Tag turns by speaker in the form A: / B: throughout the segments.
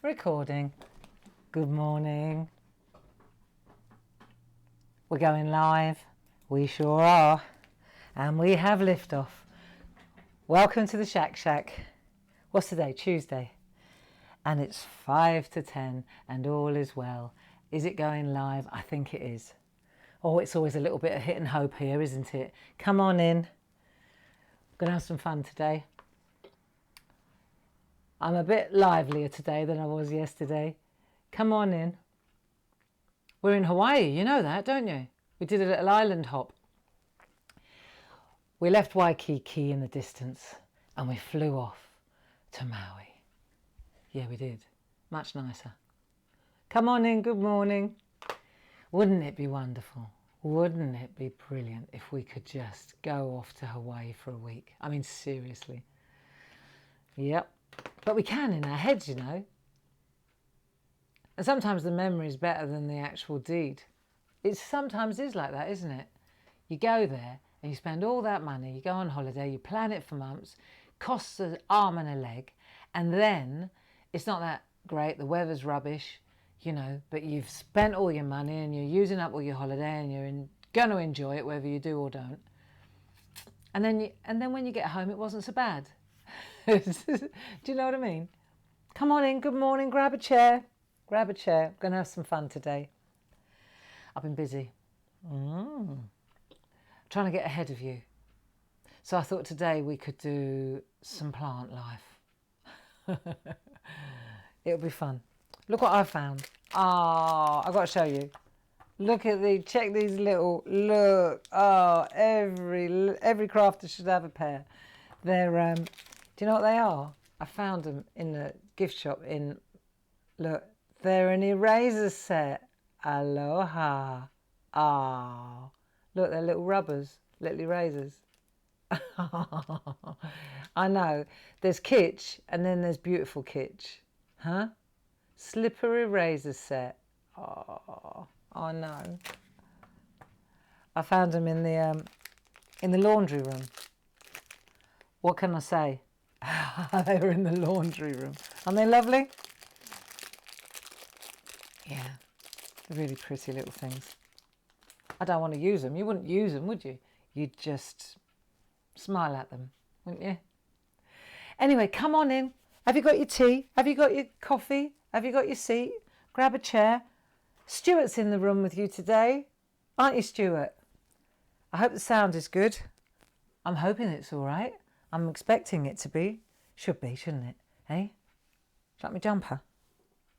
A: Recording. Good morning. We're going live. We sure are. And we have liftoff. Welcome to the SHAC. What's today? Tuesday. And it's 5 to 10 and all is well. Is it going live? I think it is. Oh, it's always a little bit of hit and hope here, isn't it? Come on in. We're going to have some fun today. I'm a bit livelier today than I was yesterday. Come on in. We're in Hawaii, you know that, don't you? We did a little island hop. We left Waikiki in the distance and we flew off to Maui. Yeah, we did. Much nicer. Come on in, good morning. Wouldn't it be wonderful? Wouldn't it be brilliant if we could just go off to Hawaii for a week? I mean, seriously. Yep. But we can in our heads, you know. And sometimes the memory is better than the actual deed. It sometimes is like that, isn't it? You go there and you spend all that money, you go on holiday, you plan it for months, costs an arm and a leg, and then it's not that great, the weather's rubbish, you know, but you've spent all your money and you're using up all your holiday and you're going to enjoy it whether you do or don't. And then when you get home, it wasn't so bad. Do you know what I mean? Come on in, good morning, grab a chair. Grab a chair, we're going to have some fun today. I've been busy. Trying to get ahead of you. So I thought today we could do some plant life. It'll be fun. Look what I found. I've got to show you. Look at check these little, look. Every crafter should have a pair. They're, do you know what they are? I found them in the gift shop look, they're an eraser set. Aloha. Look, they're little rubbers, little erasers. I know. There's kitsch and then there's beautiful kitsch. Huh? Slipper eraser set. I know. I found them in the laundry room. What can I say? They were in the laundry room. Aren't they lovely? Yeah, they're really pretty little things. I don't want to use them. You wouldn't use them, would you? You'd just smile at them, wouldn't you? Anyway, come on in. Have you got your tea? Have you got your coffee? Have you got your seat? Grab a chair. Stuart's in the room with you today. Aren't you, Stuart? I hope the sound is good. I'm hoping it's all right. I'm expecting it to be. Should be, shouldn't it? Hey? Do you like my jumper?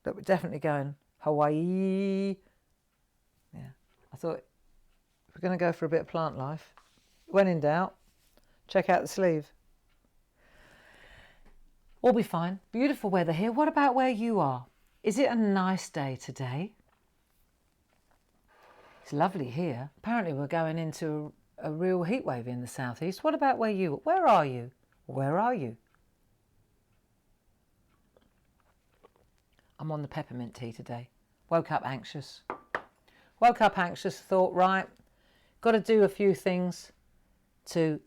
A: Look, we're definitely going Hawaii. Yeah, I thought we're going to go for a bit of plant life. When in doubt, check out the sleeve. All be fine. Beautiful weather here. What about where you are? Is it a nice day today? It's lovely here. Apparently we're going into a real heat wave in the southeast. What about where you? Where are you? Where are you? I'm on the peppermint tea today. Woke up anxious. Thought, right, got to do a few things to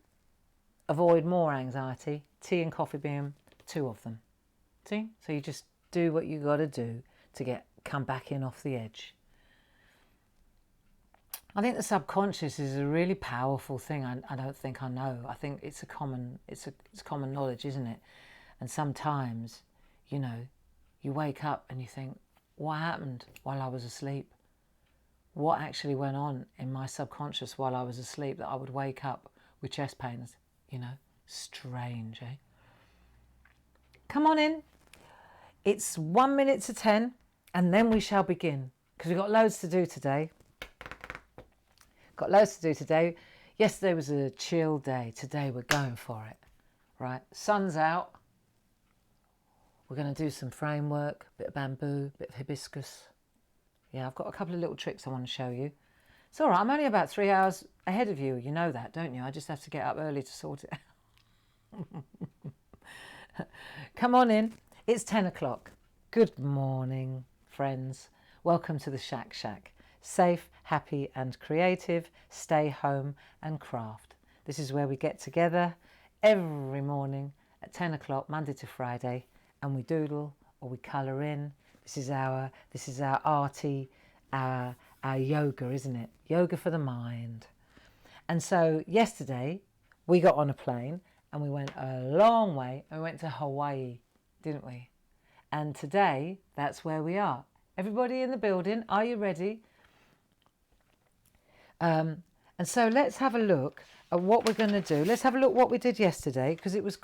A: avoid more anxiety. Tea and coffee being two of them. See? So you just do what you got to do to come back in off the edge. I think the subconscious is a really powerful thing. I don't think I know. I think it's common knowledge, isn't it? And sometimes, you know, you wake up and you think, what happened while I was asleep? What actually went on in my subconscious while I was asleep that I would wake up with chest pains? You know, strange, eh? Come on in. It's 1 minute to 10 and then we shall begin because we've got loads to do today. Yesterday was a chill day. Today we're going for it, right? Sun's out. We're going to do some framework, bit of bamboo, bit of hibiscus. Yeah, I've got a couple of little tricks I want to show you. It's all right. I'm only about 3 hours ahead of you. You know that, don't you? I just have to get up early to sort it out. Come on in. It's 10 o'clock. Good morning, friends. Welcome to the SHAC. Safe, happy and creative. Stay home and craft. This is where we get together every morning at 10 o'clock, Monday to Friday, and we doodle or we colour in. This is our arty, our yoga, isn't it? Yoga for the mind. And so yesterday we got on a plane and we went a long way and we went to Hawaii, didn't we? And today that's where we are. Everybody in the building, are you ready? And so let's have a look at what we're going to do. Let's have a look what we did yesterday, because it was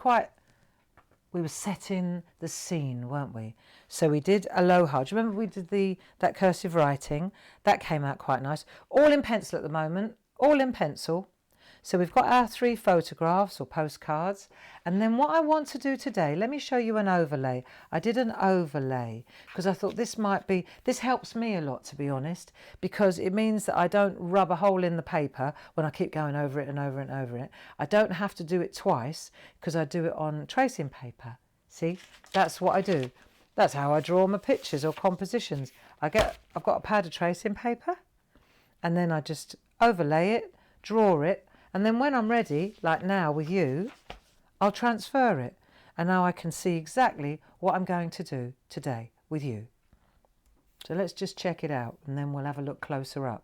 A: we were setting the scene, weren't we? So we did Aloha. Do you remember we did that cursive writing? That came out quite nice. All in pencil at the moment, all in pencil. So we've got our 3 photographs or postcards. And then what I want to do today, let me show you an overlay. I did an overlay because I thought this helps me a lot, to be honest, because it means that I don't rub a hole in the paper when I keep going over it and over and over it. I don't have to do it twice because I do it on tracing paper. See, that's what I do. That's how I draw my pictures or compositions. I've got a pad of tracing paper and then I just overlay it, draw it, and then when I'm ready, like now with you, I'll transfer it. And now I can see exactly what I'm going to do today with you. So let's just check it out and then we'll have a look closer up.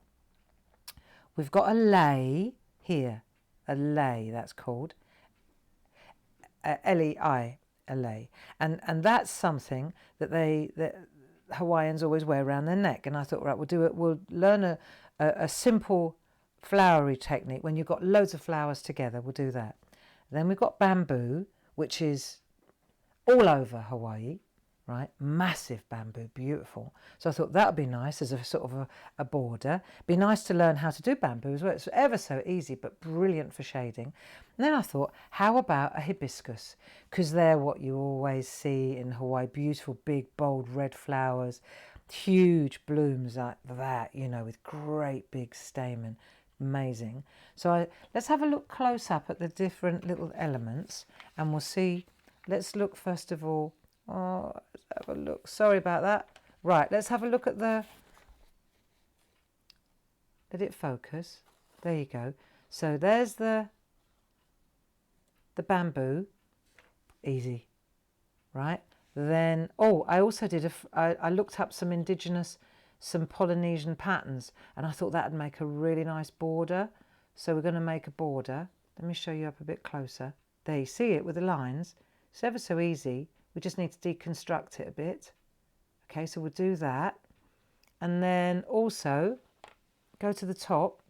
A: We've got a lei here, a lei that's called, L-E-I, a lei. And that's something that Hawaiians always wear around their neck. And I thought, right, we'll learn a simple flowery technique. When you've got loads of flowers together, we'll do that. Then we've got bamboo, which is all over Hawaii, right? Massive bamboo, beautiful. So I thought that would be nice as a sort of a border. Be nice to learn how to do bamboo as well. It's ever so easy, but brilliant for shading. And then I thought, how about a hibiscus? Because they're what you always see in Hawaii, beautiful, big, bold red flowers, huge blooms like that, you know, with great big stamen. Amazing. So let's have a look close up at the different little elements and we'll see. Let's look first of all. Let's have a look. Sorry about that. Right, let's have a look at let it focus. There you go. So there's the bamboo. Easy. Right. Then, I also did I looked up some Polynesian patterns and I thought that would make a really nice border. So we're going to make a border. Let me show you up a bit closer. There, you see it with the lines. It's ever so easy. We just need to deconstruct it a bit. Okay, so we'll do that. And then also go to the top.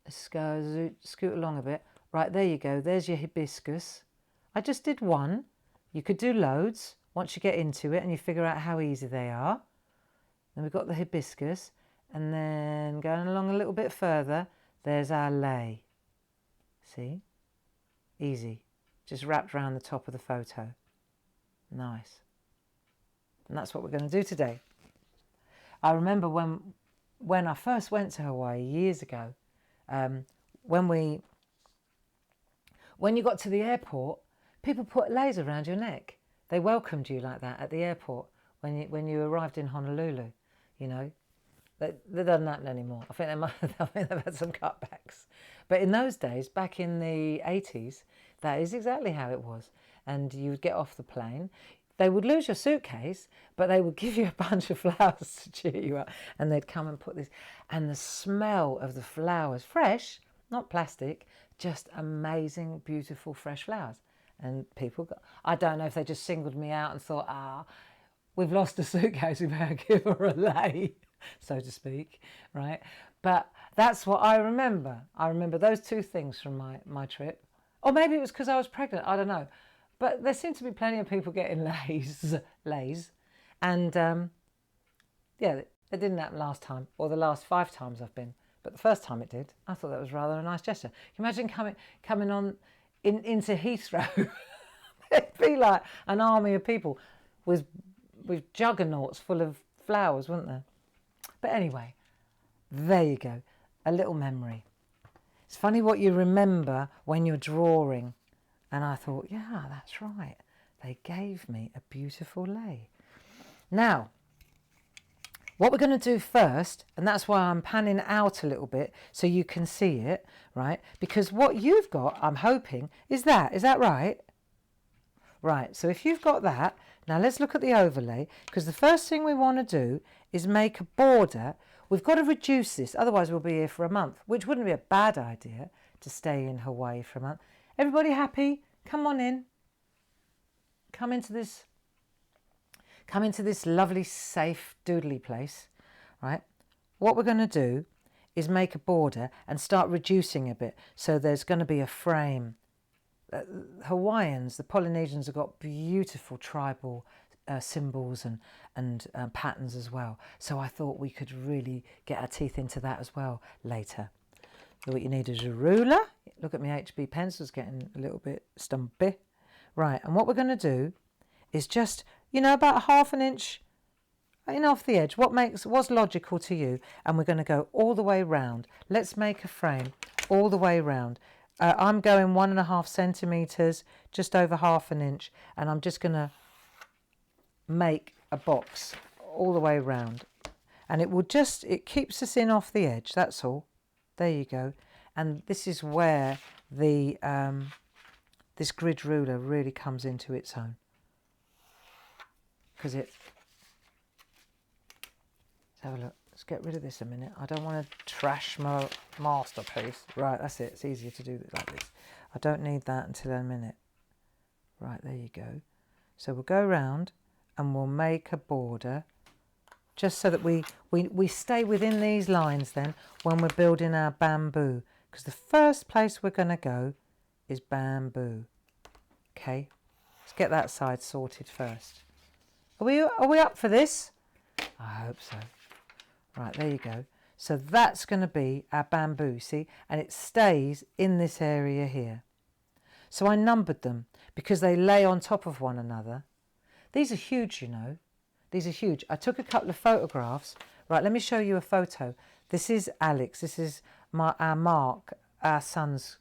A: Let's go scoot along a bit. Right, there you go. There's your hibiscus. I just did one. You could do loads once you get into it and you figure out how easy they are. Then we've got the hibiscus, and then going along a little bit further, there's our lei. See? Easy. Just wrapped around the top of the photo. Nice. And that's what we're going to do today. I remember when I first went to Hawaii years ago, when you got to the airport, people put leis around your neck. They welcomed you like that at the airport when you arrived in Honolulu. You know, that doesn't happen anymore. I think they've had some cutbacks. But in those days, back in the 80s, that is exactly how it was. And you would get off the plane. They would lose your suitcase, but they would give you a bunch of flowers to cheer you up. And they'd come and put this. And the smell of the flowers, fresh, not plastic, just amazing, beautiful, fresh flowers. And I don't know if they just singled me out and thought, we've lost a suitcase, we better give her a lei, so to speak, right? But that's what I remember. I remember those two things from my trip. Or maybe it was because I was pregnant, I don't know. But there seemed to be plenty of people getting leis. And yeah, it didn't happen last time, or the last 5 times I've been. But the first time it did, I thought that was rather a nice gesture. Can you imagine coming on into Heathrow? It'd be like an army of people with juggernauts full of flowers, wouldn't there? But anyway, there you go, a little memory. It's funny what you remember when you're drawing. And I thought, yeah, that's right. They gave me a beautiful lei. Now, what we're going to do first, and that's why I'm panning out a little bit so you can see it, right? Because what you've got, I'm hoping, is that right? Right, so if you've got that, Now let's look at the overlay, because the first thing we want to do is make a border. We've got to reduce this, otherwise we'll be here for a month, which wouldn't be a bad idea to stay in Hawaii for a month. Everybody happy? Come on in. Come into this lovely, safe, doodly place, right? What we're going to do is make a border and start reducing a bit. So there's going to be a frame. Hawaiians, the Polynesians, have got beautiful tribal symbols and patterns as well. So I thought we could really get our teeth into that as well later. So what you need is a ruler. Look at my HB pencils getting a little bit stumpy. Right, and what we're going to do is just, about 1/2 inch off the edge. What's logical to you? And we're going to go all the way round. Let's make a frame all the way round. I'm going 1.5 centimetres, just over 1/2 inch, and I'm just going to make a box all the way round. And it keeps us in off the edge, that's all. There you go. And this is where the this grid ruler really comes into its own. Because let's have a look. Let's get rid of this a minute. I don't want to trash my masterpiece. Right, that's it. It's easier to do it like this. I don't need that until a minute. Right, there you go. So we'll go round and we'll make a border just so that we stay within these lines then when we're building our bamboo. Because the first place we're going to go is bamboo. Okay, let's get that side sorted first. Are we up for this? I hope so. Right, there you go. So that's going to be our bamboo, see? And it stays in this area here. So I numbered them because they lay on top of one another. These are huge, These are huge. I took a couple of photographs. Right, let me show you a photo. This is Alex. This is our Mark, our son's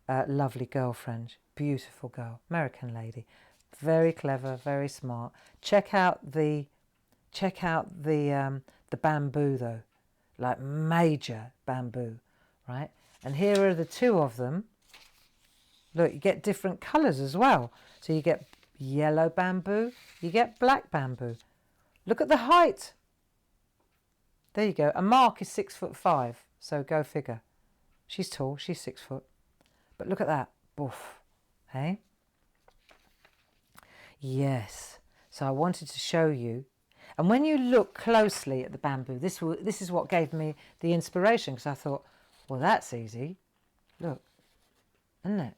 A: lovely girlfriend. Beautiful girl, American lady. Very clever, very smart. Check out the bamboo though, like major bamboo, right? And here are the two of them. Look, you get different colours as well. So you get yellow bamboo, you get black bamboo. Look at the height. There you go. And Mark is 6'5", so go figure. She's tall, she's 6 foot. But look at that. Boof. Hey? Yes. So I wanted to show you. And when you look closely at the bamboo, this is what gave me the inspiration, because I thought, well, that's easy. Look, isn't it?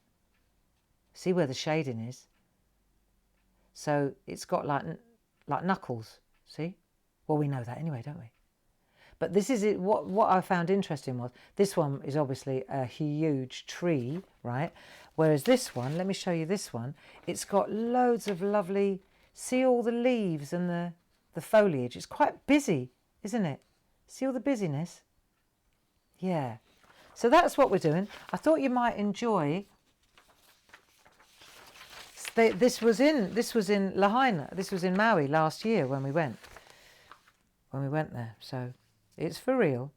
A: See where the shading is? So it's got like knuckles, see? Well, we know that anyway, don't we? But this is it. What I found interesting was this one is obviously a huge tree, right? Whereas this one, let me show you this one, it's got loads of lovely, see all the leaves and the foliage. It's quite busy, isn't it? See all the busyness? Yeah. So that's what we're doing. I thought you might enjoy. This was in Lahaina. This was in Maui last year when we went there. So it's for real.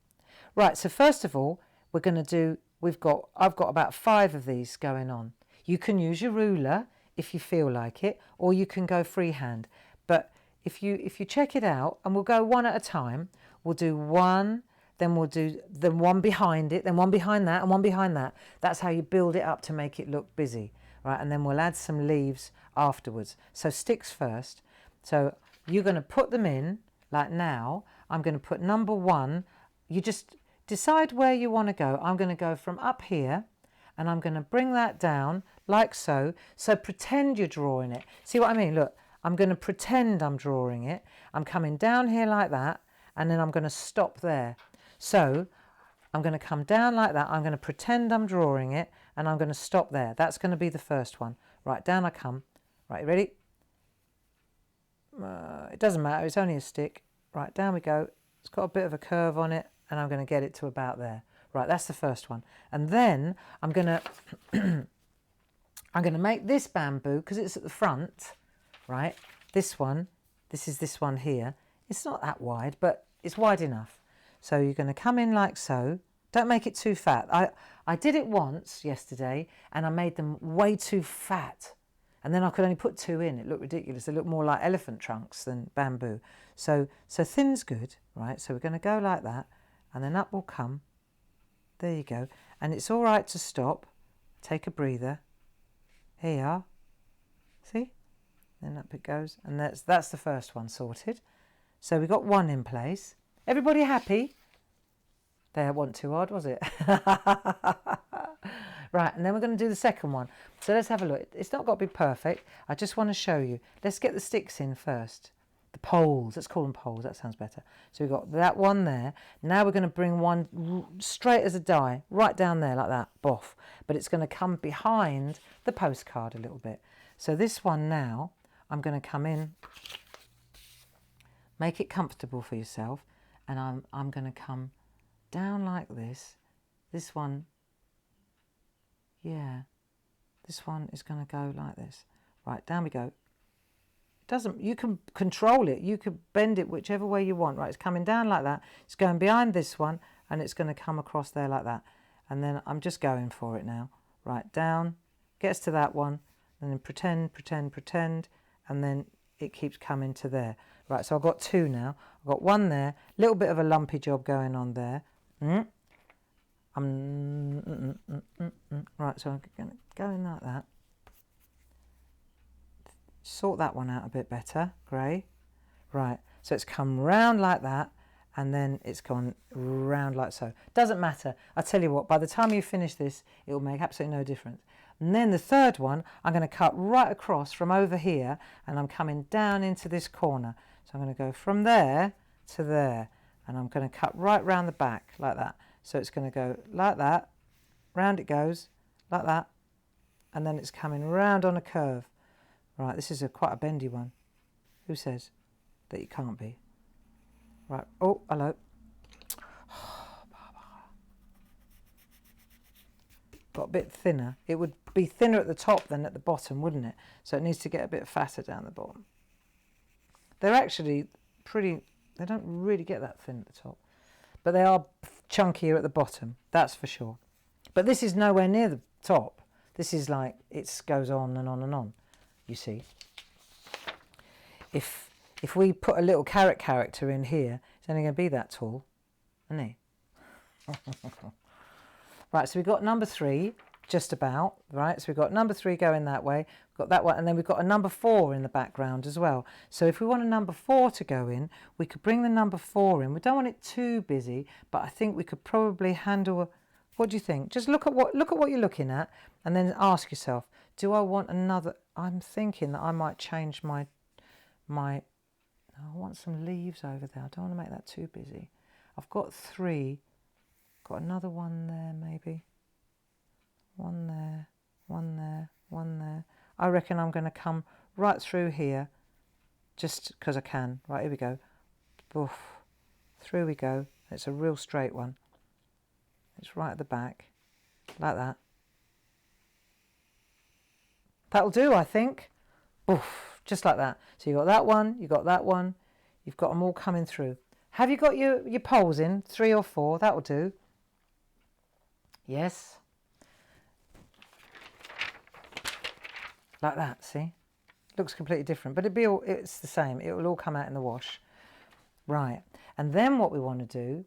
A: Right, so first of all, we're going to do, I've got about 5 of these going on. You can use your ruler if you feel like it, or you can go freehand. But if you check it out, and we'll go one at a time, we'll do one, then we'll do the one behind it, then one behind that, and one behind that. That's how you build it up to make it look busy, right? And then we'll add some leaves afterwards. So sticks first. So you're going to put them in, like now. I'm going to put number 1. You just decide where you want to go. I'm going to go from up here, and I'm going to bring that down like so. So pretend you're drawing it. See what I mean? Look, I'm going to pretend I'm drawing it. I'm coming down here like that, and then I'm going to stop there. So I'm going to come down like that. I'm going to pretend I'm drawing it, and I'm going to stop there. That's going to be the first one. Right, down I come. Right, ready? It doesn't matter. It's only a stick. Right, down we go. It's got a bit of a curve on it, and I'm going to get it to about there. Right, that's the first one. And then I'm going to I'm going to make this bamboo, because it's at the front, right? This one, this is this one here. It's not that wide, but it's wide enough. So you're going to come in like so. Don't make it too fat. I did it once yesterday, and I made them way too fat. And then I could only put 2 in. It looked ridiculous. They look more like elephant trunks than bamboo. So thin's good, right? So we're going to go like that, and then up will come. There you go. And it's all right to stop. Take a breather. Here you are. See? Then up it goes. And that's the first one sorted. So we got 1 in place. Everybody happy? There, wasn't too hard, was it? Right, and then we're going to do the second one. So let's have a look. It's not got to be perfect. I just want to show you. Let's get the sticks in first. The poles. Let's call them poles. That sounds better. So we've got that one there. Now we're going to bring one straight as a die, right down there like that. Boff. But it's going to come behind the postcard a little bit. So this one now, I'm going to come in, make it comfortable for yourself, and I'm going to come down like this. This one, yeah, this one is going to go like this. Right, down we go. You can control it. You could bend it whichever way you want. Right, it's coming down like that. It's going behind this one, and it's going to come across there like that. And then I'm just going for it now. Right, down, gets to that one, and then pretend, and then it keeps coming to there. Right, so I've got 2 now. I've got 1 there, little bit of a lumpy job going on there. Right, so I'm going to go in like that. Sort that one out a bit better, grey. Right, so it's come round like that, and then it's gone round like so. Doesn't matter. I tell you what, by the time you finish this, it will make absolutely no difference. And then the third one, I'm going to cut right across from over here, and I'm coming down into this corner. So I'm going to go from there to there, and I'm going to cut right round the back like that. So it's going to go like that, round it goes, like that, and then it's coming round on a curve. Right, this is quite a bendy one. Who says that you can't be? Right, oh, hello. Got a bit thinner. It would be thinner at the top than at the bottom, wouldn't it? So it needs to get a bit fatter down the bottom. They're actually pretty, they don't really get that thin at the top. But they are chunkier at the bottom, that's for sure. But this is nowhere near the top. This is like, it goes on and on and on, you see. If we put a little carrot character in here, it's only going to be that tall, isn't he? Right, so we've got number 3, just about, right? So we've got number 3 going that way, we've got that one, and then we've got a number 4 in the background as well. So if we want a number 4 to go in, we could bring the number 4 in. We don't want it too busy, but I think we could probably handle, what do you think? Just look at what you're looking at, and then ask yourself, do I want another, I'm thinking that I might change I want some leaves over there. I don't want to make that too busy. I've got 3. Got another one there, maybe. 1 there, 1 there, 1 there. I reckon I'm going to come right through here, just because I can. Right, here we go. Boof. Through we go. It's a real straight one. It's right at the back, like that. That'll do, I think. Boof. Just like that. So you've got that one, you've got that one. You've got them all coming through. Have you got your poles in? 3 or 4, that'll do. Yes. Like that, see? Looks completely different, but it's the same. It will all come out in the wash. Right. And then what we want to do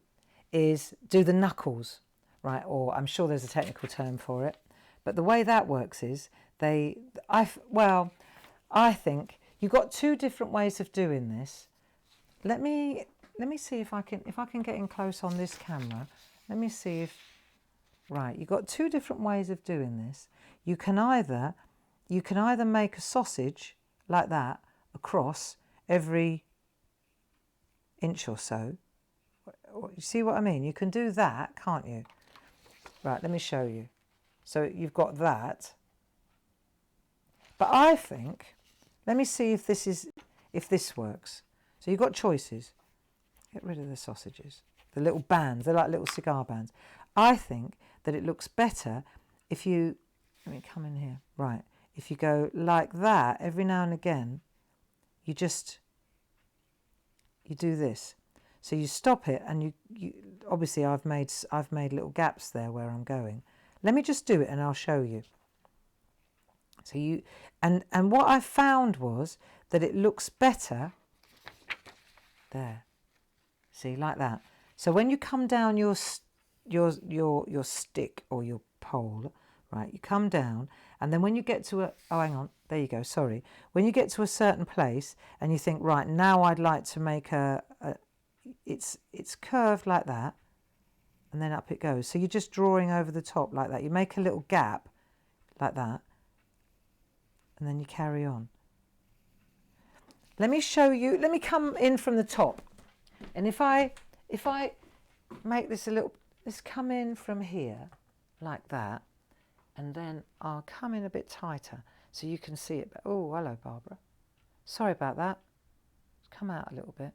A: is do the knuckles, right? Or I'm sure there's a technical term for it. But the way that works is I think you've got 2 different ways of doing this. Let me see if I can get in close on this camera. Let me see if, right, you've got 2 different ways of doing this. You can either make a sausage like that across every inch or so. You see what I mean? You can do that, can't you? Right, let me show you. So you've got that. But I think, let me see if this works. So you've got choices. Get rid of the sausages. The little bands, they're like little cigar bands. I think that it looks better if you, let me come in here. Right, if you go like that every now and again, you do this. So you stop it, and you obviously I've made little gaps there where I'm going. Let me just do it and I'll show you. So you, and what I found was that it looks better there. See, like that. So when you come down your stick or your pole, right, you come down, and then when you get to a, oh, hang on, there you go, sorry. When you get to a certain place and you think, right, now I'd like to make it's curved like that, and then up it goes. So you're just drawing over the top like that. You make a little gap like that, and then you carry on. Let me show you, let me come in from the top. And if I make this a little, let's come in from here like that, and then I'll come in a bit tighter so you can see it. Oh, hello, Barbara. Sorry about that. Come out a little bit.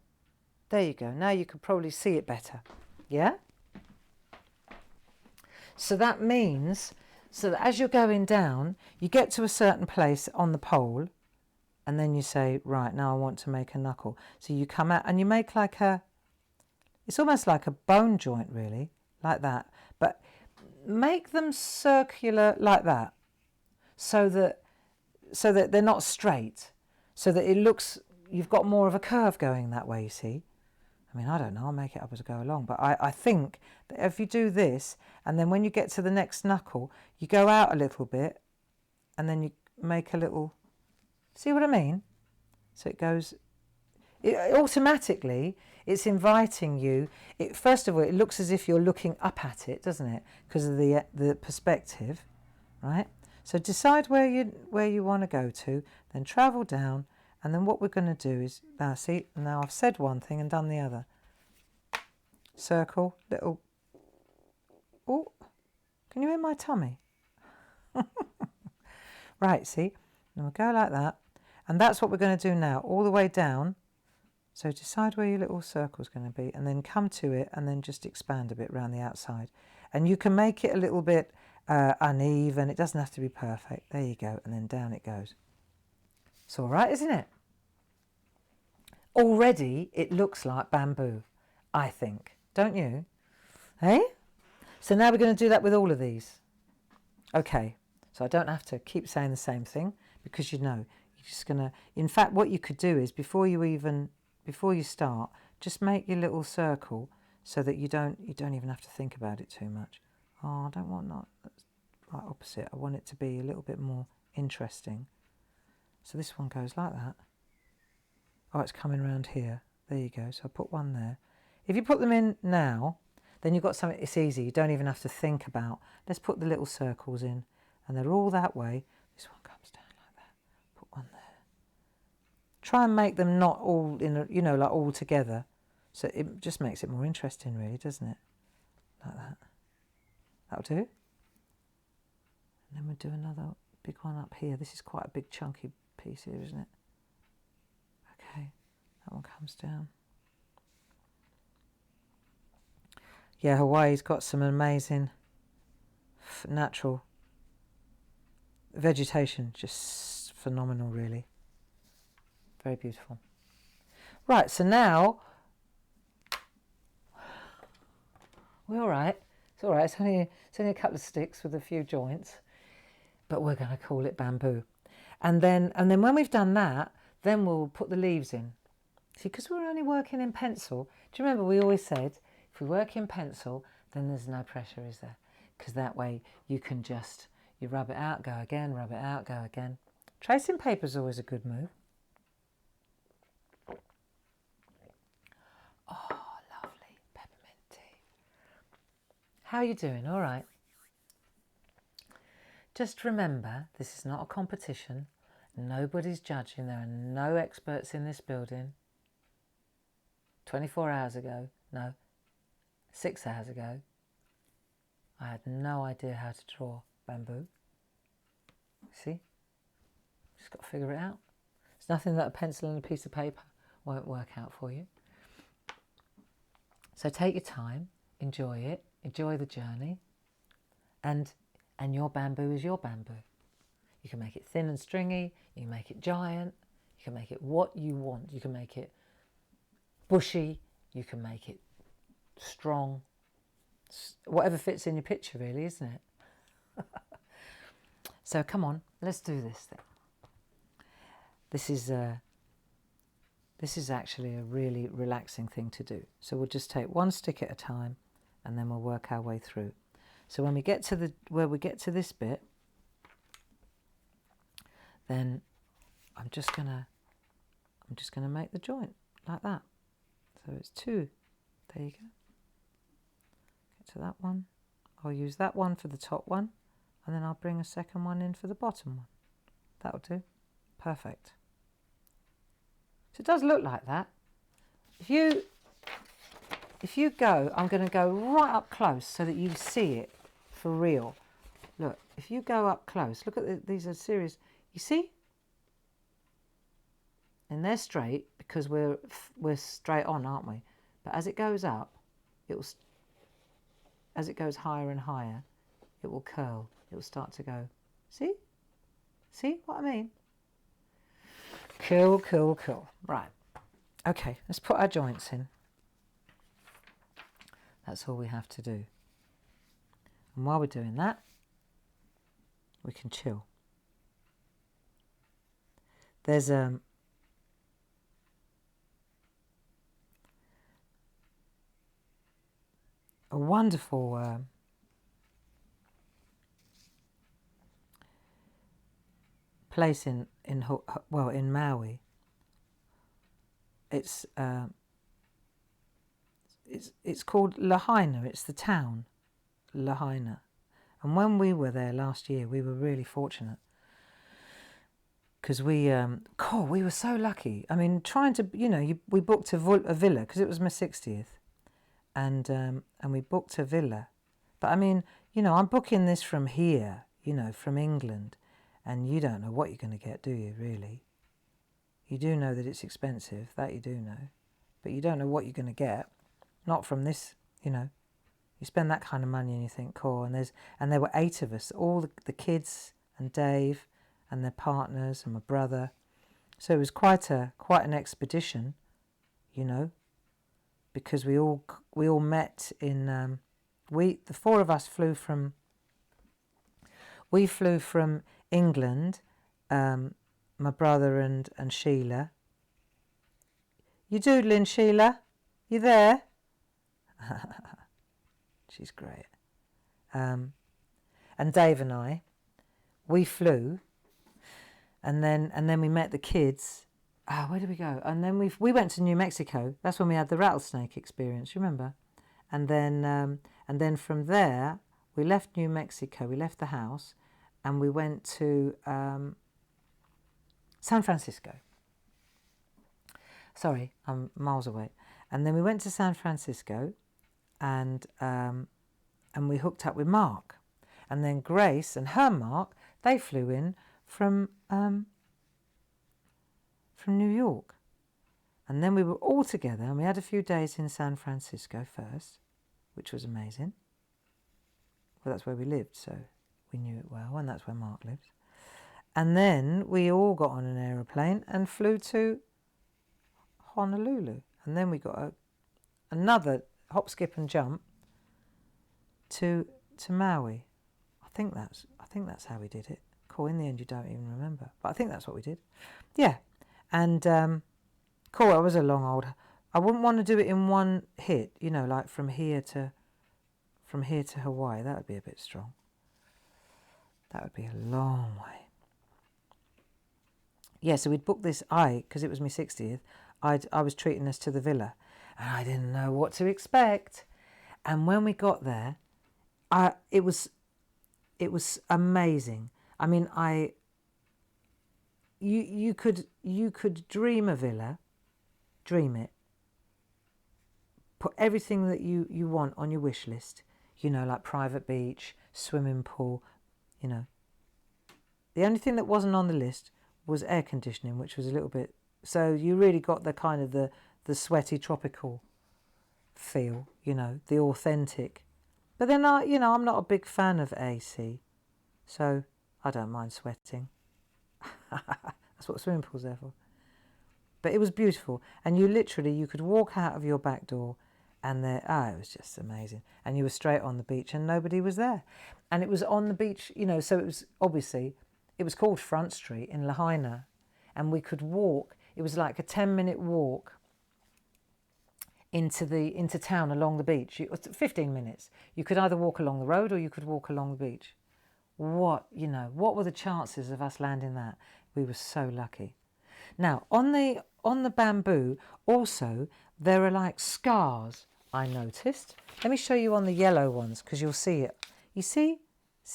A: There you go. Now you can probably see it better. Yeah? So that means, so that as you're going down, you get to a certain place on the pole, and then you say, right, now I want to make a knuckle. So you come out and you make like a, it's almost like a bone joint really, like that. But make them circular like that, so that they're not straight, so that it looks, you've got more of a curve going that way, you see. I mean, I don't know, I'll make it up as I go along, but I think that if you do this, and then when you get to the next knuckle, you go out a little bit, and then you make a little, see what I mean? So it goes, automatically, it's inviting you. First of all, it looks as if you're looking up at it, doesn't it? Because of the perspective, right? So decide where you want to go to, then travel down, and then what we're going to do is, now see, now I've said one thing and done the other. Circle, little, oh, can you hear my tummy? Right, see, and we'll go like that. And that's what we're going to do now, all the way down. So decide where your little circle's going to be, and then come to it, and then just expand a bit around the outside. And you can make it a little bit uneven. It doesn't have to be perfect. There you go, and then down it goes. It's all right, isn't it? Already, it looks like bamboo, I think. Don't you? Hey? So now we're going to do that with all of these. Okay, so I don't have to keep saying the same thing, because you know, you're just going to, in fact, what you could do is before you start, just make your little circle so that you don't even have to think about it too much. Oh, I don't want that. That's right opposite. I want it to be a little bit more interesting. So this one goes like that. Oh, it's coming around here. There you go. So I put one there. If you put them in now, then you've got something, it's easy. You don't even have to think about, let's put the little circles in, and they're all that way. This one comes down like that. Put one there. Try and make them not all in a, you know, like all together. So it just makes it more interesting really, doesn't it? Like that. That'll do. And then we'll do another big one up here. This is quite a big chunky piece here, isn't it? Okay, that one comes down. Yeah, Hawaii's got some amazing natural vegetation, just phenomenal really. Very beautiful. Right, so now we're all right. It's all right. It's only a couple of sticks with a few joints, but we're going to call it bamboo. And then when we've done that, then we'll put the leaves in. See, because we're only working in pencil. Do you remember we always said if we work in pencil, then there's no pressure, is there? Because that way you can just, you rub it out, go again, rub it out, go again. Tracing paper is always a good move. Oh, lovely peppermint tea. How are you doing? All right. Just remember, this is not a competition. Nobody's judging. There are no experts in this building. 24 hours ago, no, 6 hours ago, I had no idea how to draw bamboo. See? Just got to figure it out. There's nothing that a pencil and a piece of paper won't work out for you. So take your time, enjoy it, enjoy the journey, and your bamboo is your bamboo. You can make it thin and stringy, you can make it giant, you can make it what you want. You can make it bushy, you can make it strong, whatever fits in your picture really, isn't it? So come on, let's do this then. This is actually a really relaxing thing to do. So we'll just take one stick at a time, and then we'll work our way through. So when we get to where we get to this bit, then I'm just gonna make the joint like that. So it's 2. There you go. Get to that one. I'll use that one for the top one, and then I'll bring a second one in for the bottom one. That'll do. Perfect. So it does look like that. If you go, I'm going to go right up close so that you see it for real. Look, if you go up close, look at these are serious. You see? And they're straight because we're straight on, aren't we? But as it goes up, as it goes higher and higher, it will curl. It will start to go. See? See what I mean? Cool, cool, cool. Right. Okay, let's put our joints in. That's all we have to do. And while we're doing that, we can chill. There's a wonderful place in Maui. It's called Lahaina. It's the town, Lahaina. And when we were there last year, we were really fortunate because we were so lucky. I mean, trying to, we booked a villa because it was my 60th, and we booked a villa. But I mean, I'm booking this from here, from England, and you don't know what you're going to get, do you, really? You do know that it's expensive, that you do know, but you don't know what you're going to get. Not from this, You spend that kind of money and you think, cool. And there were 8 of us, all the kids and Dave and their partners and my brother. So it was quite an expedition, because we all met in the 4 of us flew from England. My brother and Sheila. You doodling, Sheila? You there? She's great. And Dave and I, we flew, and then we met the kids. Where did we go? And then we went to New Mexico. That's when we had the rattlesnake experience. Remember? And then from there we left New Mexico. We left the house, and we went to San Francisco. Sorry, I'm miles away. And then we went to San Francisco, and we hooked up with Mark. And then Grace and her Mark, they flew in from New York. And then we were all together, and we had a few days in San Francisco first, which was amazing. Well, that's where we lived, so we knew it well, and that's where Mark lives. And then we all got on an aeroplane and flew to Honolulu. And then we got another hop, skip and jump to Maui. I think that's how we did it. Cool, in the end you don't even remember. But I think that's what we did. Yeah. And cool, I was a long old... I wouldn't want to do it in one hit, like from here to Hawaii. That would be a bit strong. That would be a long way. Yeah, so we'd booked this, because it was my 60th, I was treating us to the villa, and I didn't know what to expect. And when we got there, it was amazing. I mean, you could dream a villa, dream it, put everything that you want on your wish list, like private beach, swimming pool, The only thing that wasn't on the list was air conditioning, which was a little bit... So you really got the kind of the sweaty tropical feel, the authentic. But then, I'm not a big fan of AC, so I don't mind sweating. That's what swimming pool's there for. But it was beautiful. And you could walk out of your back door and it was just amazing. And you were straight on the beach and nobody was there. And it was on the beach, so it was obviously... it was called Front Street in Lahaina, and we could walk. It was like a 10-minute walk into town along the beach. 15 minutes. You could either walk along the road or you could walk along the beach. What were the chances of us landing that? We were so lucky. Now, on the bamboo, also, there are like scars, I noticed. Let me show you on the yellow ones, because you'll see it. You see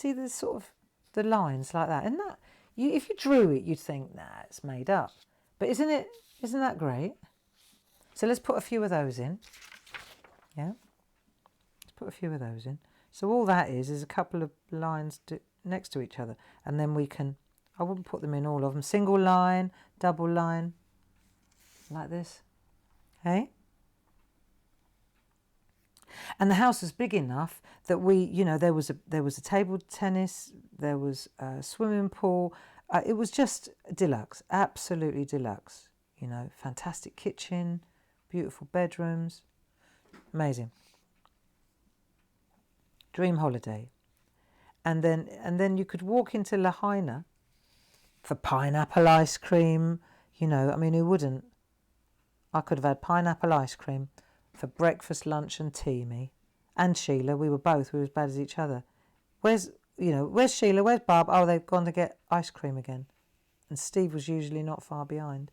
A: the sort of the lines like that. And that, if you drew it, you'd think, nah, it's made up. But isn't that great? So let's put a few of those in. Yeah, let's put a few of those in. So all that is a couple of lines next to each other. And then we can, I wouldn't put them in all of them. Single line, double line, like this. Hey? And the house was big enough that there was a table tennis, there was a swimming pool. It was just deluxe, absolutely deluxe. Fantastic kitchen, beautiful bedrooms, amazing. Dream holiday. And then you could walk into Lahaina for pineapple ice cream. Who wouldn't? I could have had pineapple ice cream for breakfast, lunch and tea, me. And Sheila, we were as bad as each other. Where's Sheila? Where's Barb? Oh, they've gone to get ice cream again. And Steve was usually not far behind.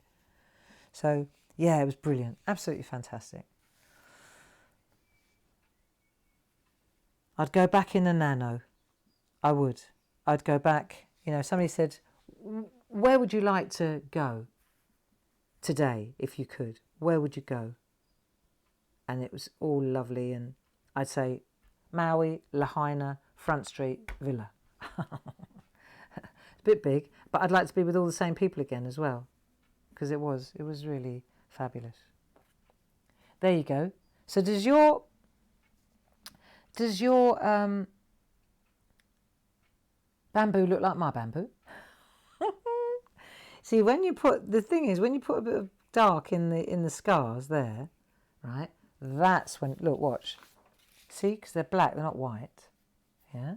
A: So, yeah, it was brilliant. Absolutely fantastic. I'd go back in a nano. I would. I'd go back. Somebody said, where would you like to go today if you could? Where would you go? And it was all lovely. And I'd say Maui, Lahaina, Front Street, Villa. It's a bit big, but I'd like to be with all the same people again as well, because it was really fabulous. There you go. So does your bamboo look like my bamboo? See, when you put a bit of dark in the scars there, right? That's when, look, watch. See, because they're black, they're not white. Yeah.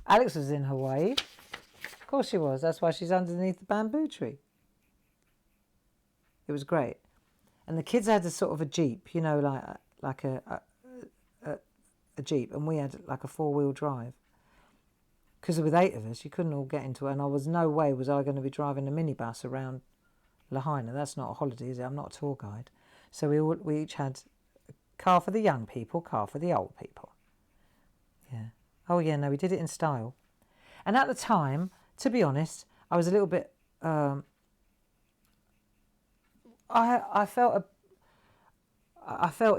A: Alex was in Hawaii. Of course she was. That's why she's underneath the bamboo tree. It was great. And the kids had a sort of a Jeep, like a Jeep, and we had like a 4-wheel drive. Because with 8 of us, you couldn't all get into it, and no way was I going to be driving a minibus around Lahaina. That's not a holiday, is it? I'm not a tour guide. So we each had a car for the young people, car for the old people. Yeah. Oh yeah, no, we did it in style. And at the time, to be honest, I was a little bit. I felt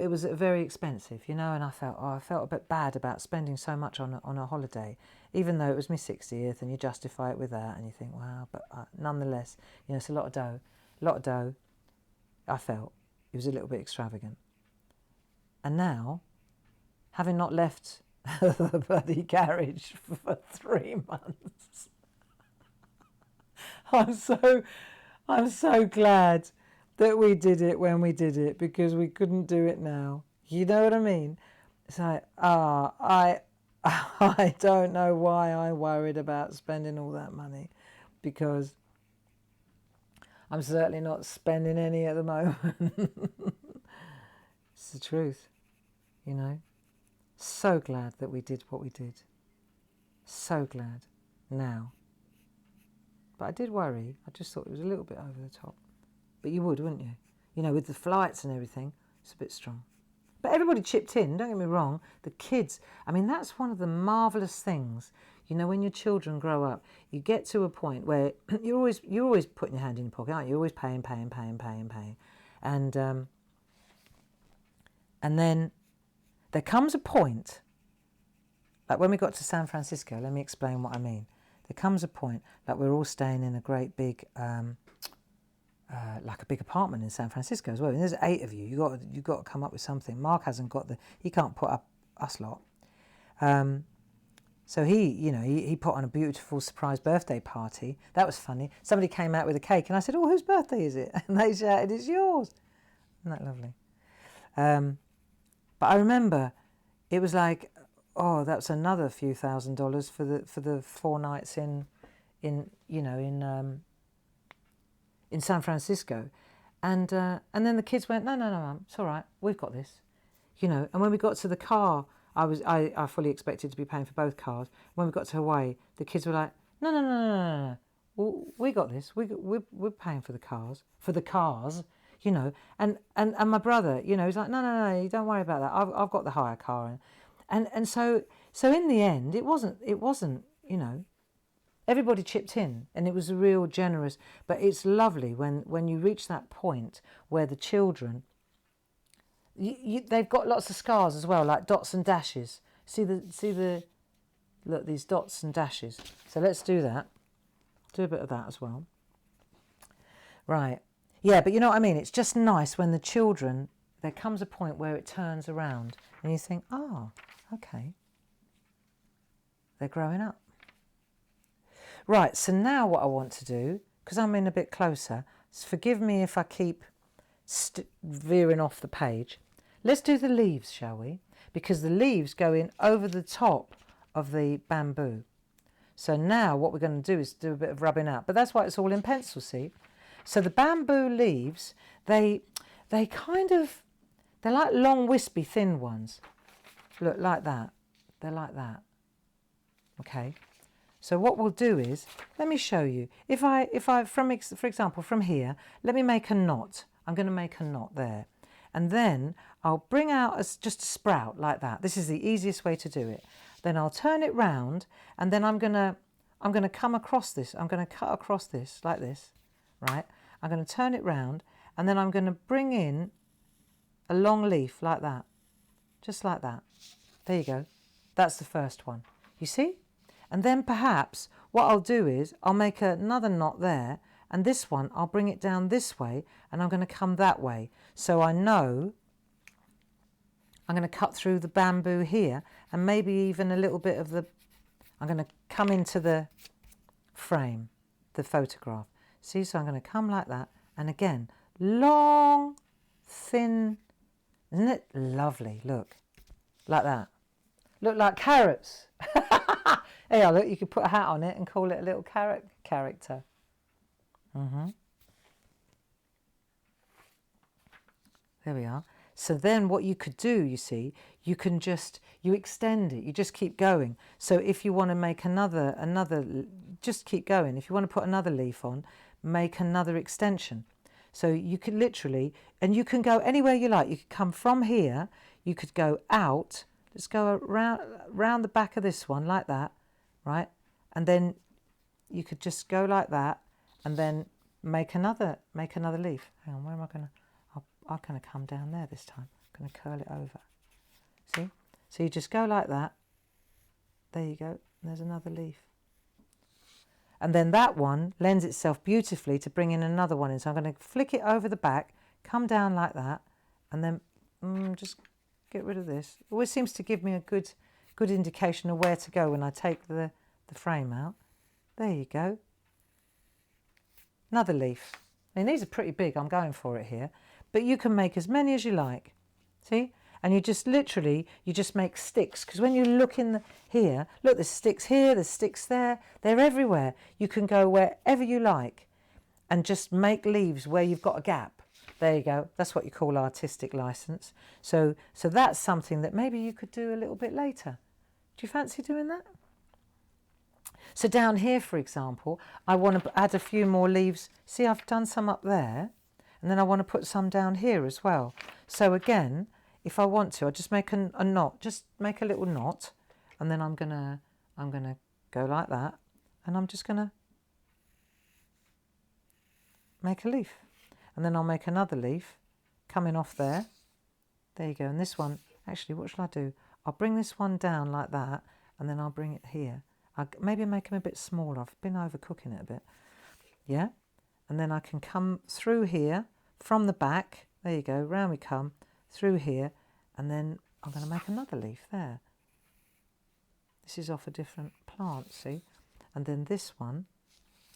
A: it was very expensive, and I felt a bit bad about spending so much on a holiday, even though it was my 60th, and you justify it with that, and you think, wow, but nonetheless, it's a lot of dough. I felt it was a little bit extravagant. And now, having not left the bloody garage for 3 months, I'm so glad that we did it when we did it, because we couldn't do it now. You know what I mean? It's like, I don't know why I worried about spending all that money, because I'm certainly not spending any at the moment. It's the truth, So glad that we did what we did. So glad now. But I did worry. I just thought it was a little bit over the top. But you would, wouldn't you? With the flights and everything, it's a bit strong. But everybody chipped in, don't get me wrong. The kids, that's one of the marvellous things. When your children grow up, you get to a point where you're always putting your hand in your pocket, aren't you? You're always paying. And then there comes a point, like when we got to San Francisco, let me explain what I mean. There comes a point, like we're all staying in a great big, like a big apartment in San Francisco as well. And there's 8 of you. You got to come up with something. Mark hasn't got he can't put up us lot. So he put on a beautiful surprise birthday party. That was funny. Somebody came out with a cake, and I said, "Oh, whose birthday is it?" And they shouted, "It's yours." Isn't that lovely? But I remember it was like oh, that's another few $1,000s for the 4 nights in San Francisco. And then the kids went, no, Mum, it's all right, we've got this. And when we got to the car, I fully expected to be paying for both cars. When we got to Hawaii, the kids were like, no. Well, we got this. We're paying for the cars, And my brother, he's like, no, you don't worry about that. I've got the hire car, and so in the end, it wasn't. Everybody chipped in, and it was a real generous. But it's lovely when you reach that point where the children, they've got lots of scars as well, like dots and dashes. See the look, these dots and dashes. So let's do that. Do a bit of that as well. Right. Yeah, but you know what I mean? It's just nice when the children, there comes a point where it turns around and you think, oh, okay, they're growing up. Right, so now what I want to do, because I'm in a bit closer, so forgive me if I keep veering off the page. Let's do the leaves, shall we? Because the leaves go in over the top of the bamboo. So now what we're going to do is do a bit of rubbing out. But that's why it's all in pencil, see? So the bamboo leaves, they're like long, wispy, thin ones. Look, like that. They're like that. Okay. So what we'll do is, let me show you. If I, for example, from here, let me make a knot. I'm going to make a knot there. And then I'll bring out just a sprout like that. This is the easiest way to do it. Then I'll turn it round, and then I'm going to come across this. I'm going to cut across this like this, right? I'm going to turn it round, and then I'm going to bring in a long leaf like that, just like that. There you go. That's the first one. You see? And then perhaps what I'll do is I'll make another knot there, and this one I'll bring it down this way, and I'm going to come that way. So I know I'm going to cut through the bamboo here, and maybe even a little bit of I'm going to come into the frame, the photograph. See, so I'm going to come like that, and again, long, thin, isn't it lovely? Look, like that. Look like carrots. Hey, look, you could put a hat on it and call it a little carrot character. There we are. So then what you could do, you see, you extend it, you just keep going. So if you want to make another, just keep going. If you want to put another leaf on, make another extension. So you could literally, and you can go anywhere you like. You could come from here, you could go out. Let's go around the back of this one like that, right? And then you could just go like that, and then make another leaf. Hang on, where am I going to? I'm going to come down there this time. I'm going to curl it over. See? So you just go like that. There you go. There's another leaf. And then that one lends itself beautifully to bring in another one in. So I'm going to flick it over the back, come down like that, and then just get rid of this. It always seems to give me a good indication of where to go when I take the frame out. There you go. Another leaf. I mean, these are pretty big. I'm going for it here. But you can make as many as you like. See? And you just literally, you just make sticks. Because when you look here, look, there's sticks here, there's sticks there. They're everywhere. You can go wherever you like and just make leaves where you've got a gap. There you go. That's what you call artistic license. So that's something that maybe you could do a little bit later. Do you fancy doing that? So down here, for example, I want to add a few more leaves. See, I've done some up there. And then I want to put some down here as well. So again, if I want to, I'll just make a knot. Just make a little knot. And then I'm gonna go like that. And I'm just going to make a leaf. And then I'll make another leaf coming off there. There you go. And this one, actually, what shall I do? I'll bring this one down like that. And then I'll bring it here. I'll maybe make them a bit smaller. I've been overcooking it a bit. Yeah? And then I can come through here from the back. There you go, round we come, through here. And then I'm going to make another leaf there. This is off a different plant, see? And then this one,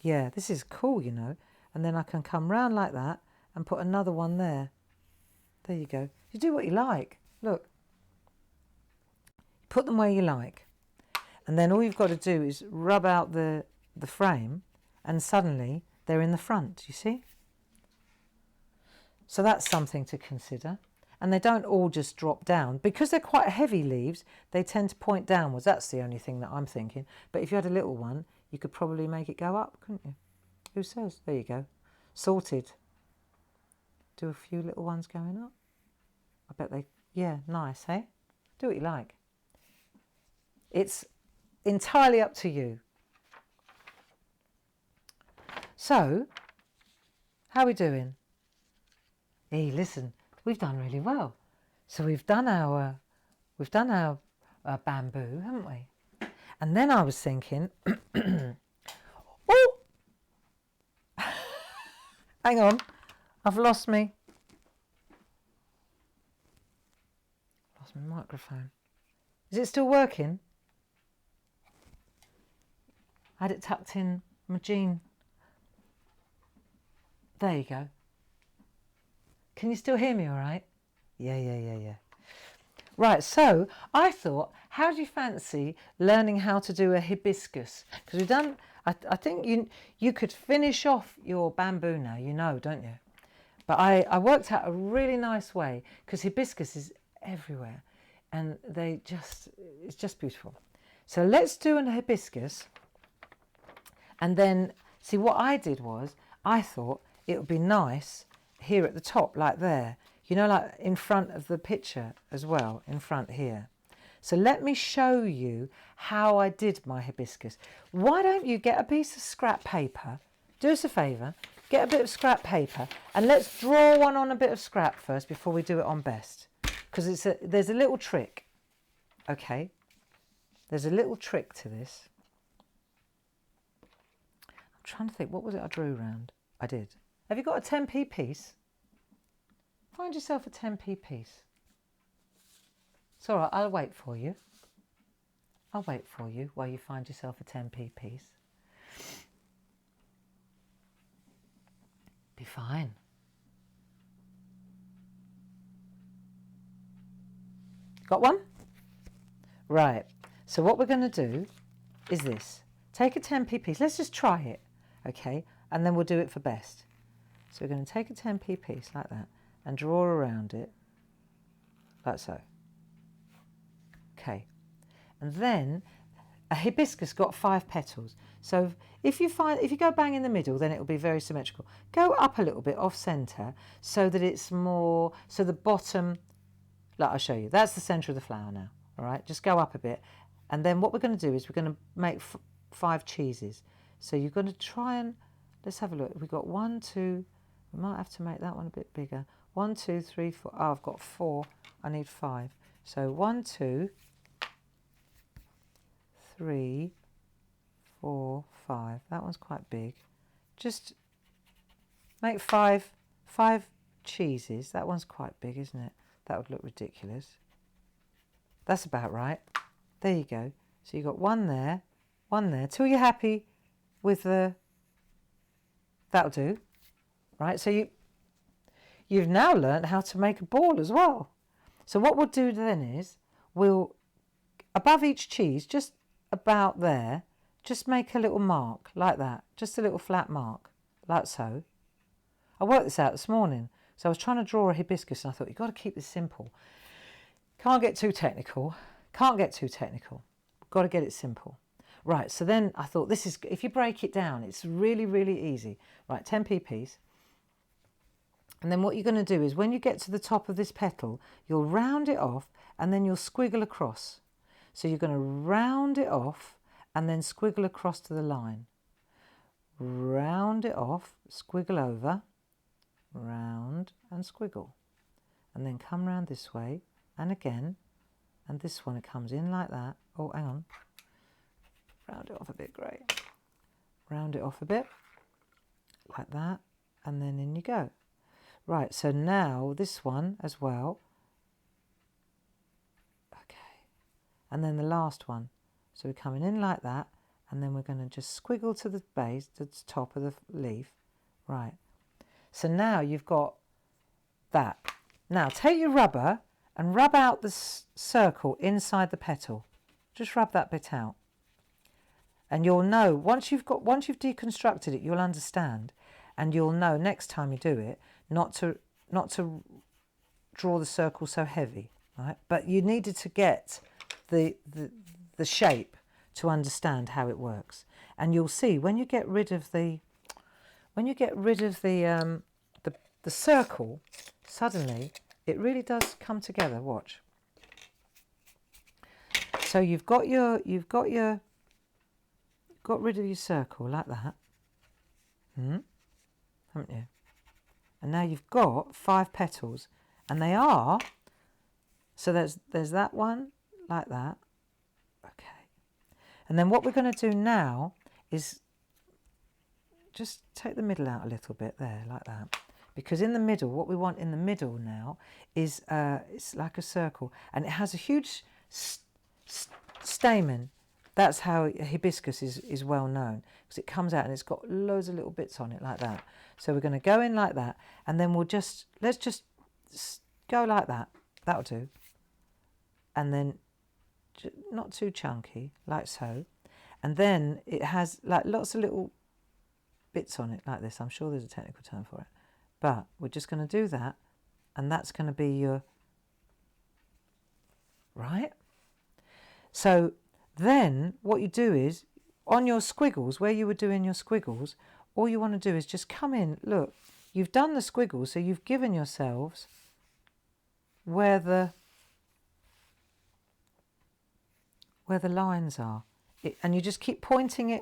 A: yeah, this is cool, you know. And then I can come round like that and put another one there. There you go. You do what you like. Look. Put them where you like. And then all you've got to do is rub out the frame, and suddenly they're in the front, you see? So that's something to consider. And they don't all just drop down. Because they're quite heavy leaves, they tend to point downwards. That's the only thing that I'm thinking. But if you had a little one, you could probably make it go up, couldn't you? Who says? There you go. Sorted. Do a few little ones going up. I bet they, yeah, nice, hey? Do what you like. It's entirely up to you. So, how are we doing? Hey, listen, we've done really well. So we've done our bamboo, haven't we? And then I was thinking, oh, hang on, I've lost my microphone. Is it still working? I had it tucked in my jean. There you go. Can you still hear me all right? Yeah. Right, so I thought, how do you fancy learning how to do a hibiscus? Because we've done, I think you could finish off your bamboo now, you know, don't you? But I worked out a really nice way, because hibiscus is everywhere and it's just beautiful. So let's do an hibiscus, and then see what I did was I thought it would be nice here at the top, like there, you know, like in front of the picture as well, in front here. So let me show you how I did my hibiscus. Why don't you get a piece of scrap paper, do us a favour, get a bit of scrap paper, and let's draw one on a bit of scrap first before we do it on best, because there's a little trick, okay? There's a little trick to this. I'm trying to think, what was it I drew round? I did. Have you got a 10p piece? Find yourself a 10p piece. It's all right, I'll wait for you. I'll wait for you while you find yourself a 10p piece. Be fine. Got one? Right, so what we're going to do is this. Take a 10p piece. Let's just try it, okay? And then we'll do it for best. So we're going to take a 10p piece like that and draw around it like so. Okay. And then a hibiscus got 5 petals. So if you go bang in the middle, then it will be very symmetrical. Go up a little bit off centre so that it's more, so the bottom, like I'll show you, that's the centre of the flower now. All right, just go up a bit. And then what we're going to do is we're going to make 5 cheeses. So you're going to try and, let's have a look. We've got 1, 2, we might have to make that one a bit bigger. 1, 2, 3, 4, oh, I've got 4, I need 5. So 1, 2, 3, 4, 5. That one's quite big. Just make 5 cheeses. That one's quite big, isn't it? That would look ridiculous. That's about right. There you go. So you've got 1 there, 1 there, till you're happy with the, that'll do. Right, so you've now learned how to make a ball as well. So what we'll do then is, we'll, above each cheese, just about there, just make a little mark like that, just a little flat mark, like so. I worked this out this morning. So I was trying to draw a hibiscus and I thought, you've got to keep this simple. Can't get too technical. Can't get too technical. Got to get it simple. Right, so then I thought, this is, if you break it down, it's really, really easy. Right, 10p piece. And then what you're going to do is when you get to the top of this petal, you'll round it off and then you'll squiggle across. So you're going to round it off and then squiggle across to the line. Round it off, squiggle over, round and squiggle. And then come round this way and again. And this one, it comes in like that. Oh, hang on. Round it off a bit, great. Round it off a bit, like that. And then in you go. Right, so now this one as well. Okay. And then the last one. So we're coming in like that, and then we're going to just squiggle to the base, to the top of the leaf. Right. So now you've got that. Now take your rubber and rub out the circle inside the petal. Just rub that bit out. And you'll know, once you've deconstructed it, you'll understand, and you'll know next time you do it not to draw the circle so heavy, right? But you needed to get the shape to understand how it works. And you'll see when you get rid of the circle, suddenly it really does come together. Watch. So you've got rid of your circle like that, haven't you? And now you've got 5 petals, and they are, so there's that one like that. Okay. And then what we're going to do now is just take the middle out a little bit there, like that. Because in the middle, what we want in the middle now is, it's like a circle, and it has a huge stamen. That's how hibiscus is well known, because it comes out and it's got loads of little bits on it like that. So we're going to go in like that, and then let's just go like that. That'll do. And then not too chunky, like so. And then it has like lots of little bits on it like this. I'm sure there's a technical term for it. But we're just going to do that, and that's going to be your, right? So then what you do is, on your squiggles, where you were doing your squiggles, all you want to do is just come in. Look, you've done the squiggles, so you've given yourselves where the lines are. And you just keep pointing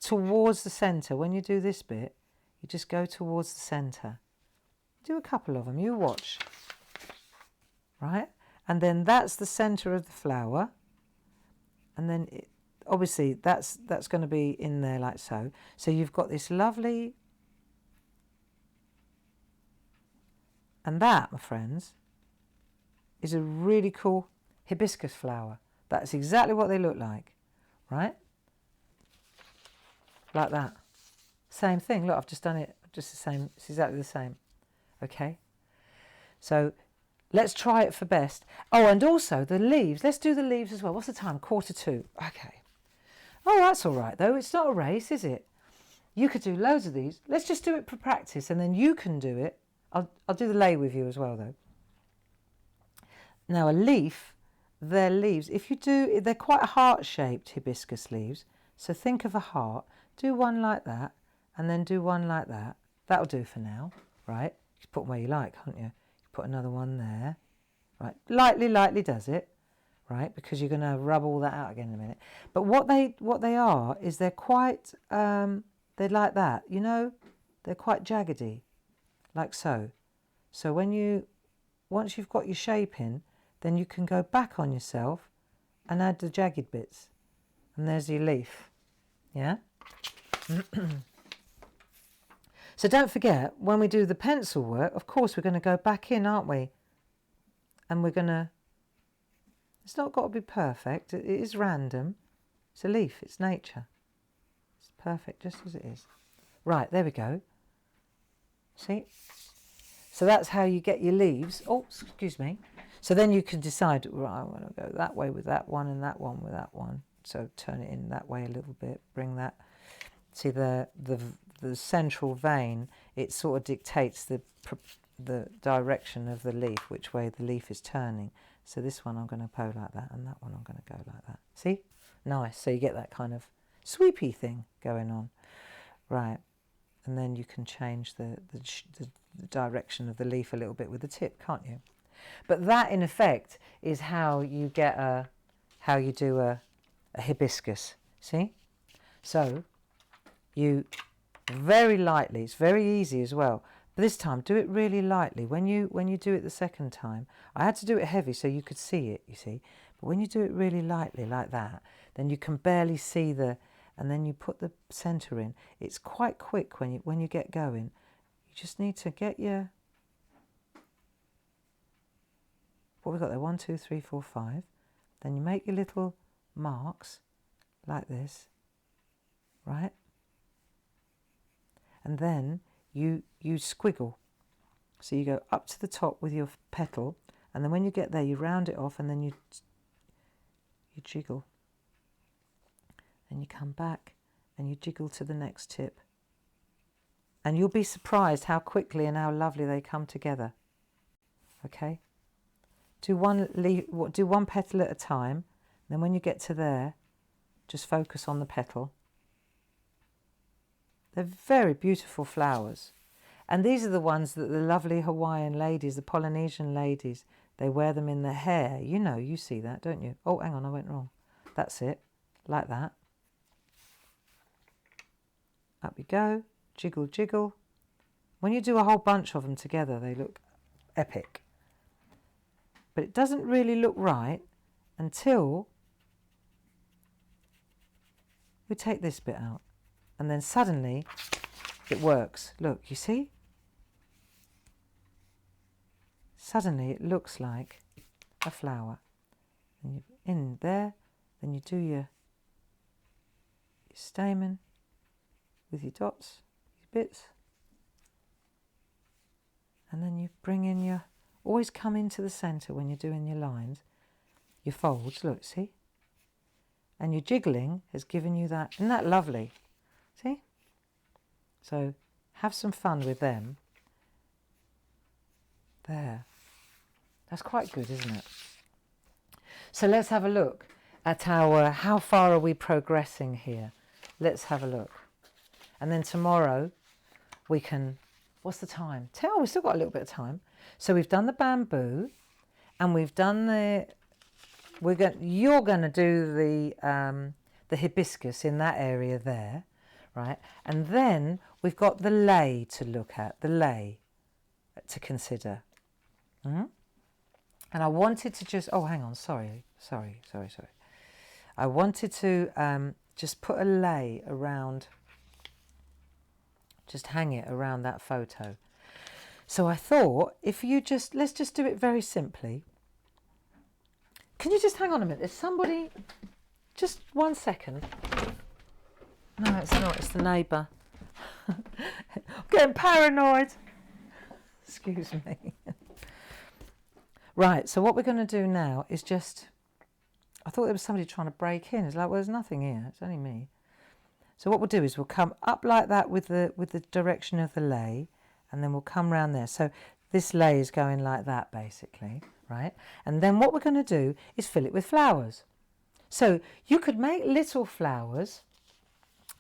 A: towards the centre. When you do this bit, you just go towards the centre. Do a couple of them, you watch. Right? And then that's the centre of the flower. And then obviously that's going to be in there like so. So you've got this lovely, and that, my friends, is a really cool hibiscus flower. That's exactly what they look like, right? Like that. Same thing. Look, I've just done it just the same. It's exactly the same. Okay. So let's try it for best. Oh, and also the leaves. Let's do the leaves as well. What's the time? 1:45. Okay. Oh, that's all right, though. It's not a race, is it? You could do loads of these. Let's just do it for practice, and then you can do it. I'll do the lei with you as well, though. Now, a leaf, their leaves, they're quite heart-shaped hibiscus leaves. So think of a heart. Do one like that, and then do one like that. That'll do for now, right? You can put them where you like, can't you? Put another one there, right? Lightly does it, right? Because you're going to rub all that out again in a minute. But what they are is they're quite, they're like that, you know? They're quite jaggedy, like so. So once you've got your shape in, then you can go back on yourself and add the jagged bits. And there's your leaf, yeah? So don't forget, when we do the pencil work, of course we're going to go back in, aren't we? And we're going to, it's not got to be perfect, it is random. It's a leaf, it's nature. It's perfect just as it is. Right, there we go. See? So that's how you get your leaves. Oh, excuse me. So then you can decide, right, I want to go that way with that one and that one with that one. So turn it in that way a little bit, bring that. See the central vein, it sort of dictates the direction of the leaf, which way the leaf is turning. So this one I'm going to go like that, and that one I'm going to go like that. See? Nice. So you get that kind of sweepy thing going on. Right. And then you can change the direction of the leaf a little bit with the tip, can't you? But that, in effect, is how you get how you do a hibiscus. See? So you very lightly, it's very easy as well. But this time, do it really lightly. When you do it the second time, I had to do it heavy so you could see it, you see. But when you do it really lightly like that, then you can barely see and then you put the centre in. It's quite quick when you get going. You just need to get your, what we got there, 1, 2, 3, 4, 5. Then you make your little marks like this, right? And then you squiggle. So you go up to the top with your petal, And then when you get there, you round it off and then you jiggle. And you come back and you jiggle to the next tip. And you'll be surprised how quickly and how lovely they come together. Okay? Do one petal at a time. Then when you get to there, just focus on the petal. They're very beautiful flowers. And these are the ones that the lovely Hawaiian ladies, the Polynesian ladies, they wear them in their hair. You know, you see that, don't you? Oh, hang on, I went wrong. That's it, like that. Up we go, jiggle, jiggle. When you do a whole bunch of them together, they look epic. But it doesn't really look right until we take this bit out. And then suddenly it works. Look, you see? Suddenly it looks like a flower. And you in there, then you do your stamen with your dots, your bits. And then you bring in your, always come into the centre when you're doing your lines, your folds, look, see? And your jiggling has given you that, isn't that lovely? See? So have some fun with them. There. That's quite good, isn't it? So let's have a look at our, how far are we progressing here? Let's have a look. And then tomorrow we can, what's the time? Oh, we've still got a little bit of time. So we've done the bamboo and we've done the, you're going to do the hibiscus in that area there, right? And then we've got the lei to look at, the lei to consider. Mm-hmm. And I wanted to just, oh, hang on, sorry. I wanted to just put a lei around, just hang it around that photo. So I thought, if you just, let's just do it very simply. Can you just hang on a minute? There's somebody, just 1 second. No, it's not, it's the neighbour. I'm getting paranoid. Excuse me. Right, so what we're going to do now is just, I thought there was somebody trying to break in. It's like, well, there's nothing here. It's only me. So what we'll do is we'll come up like that with the direction of the lei, and then we'll come round there. So this lei is going like that, basically, right? And then what we're going to do is fill it with flowers. So you could make little flowers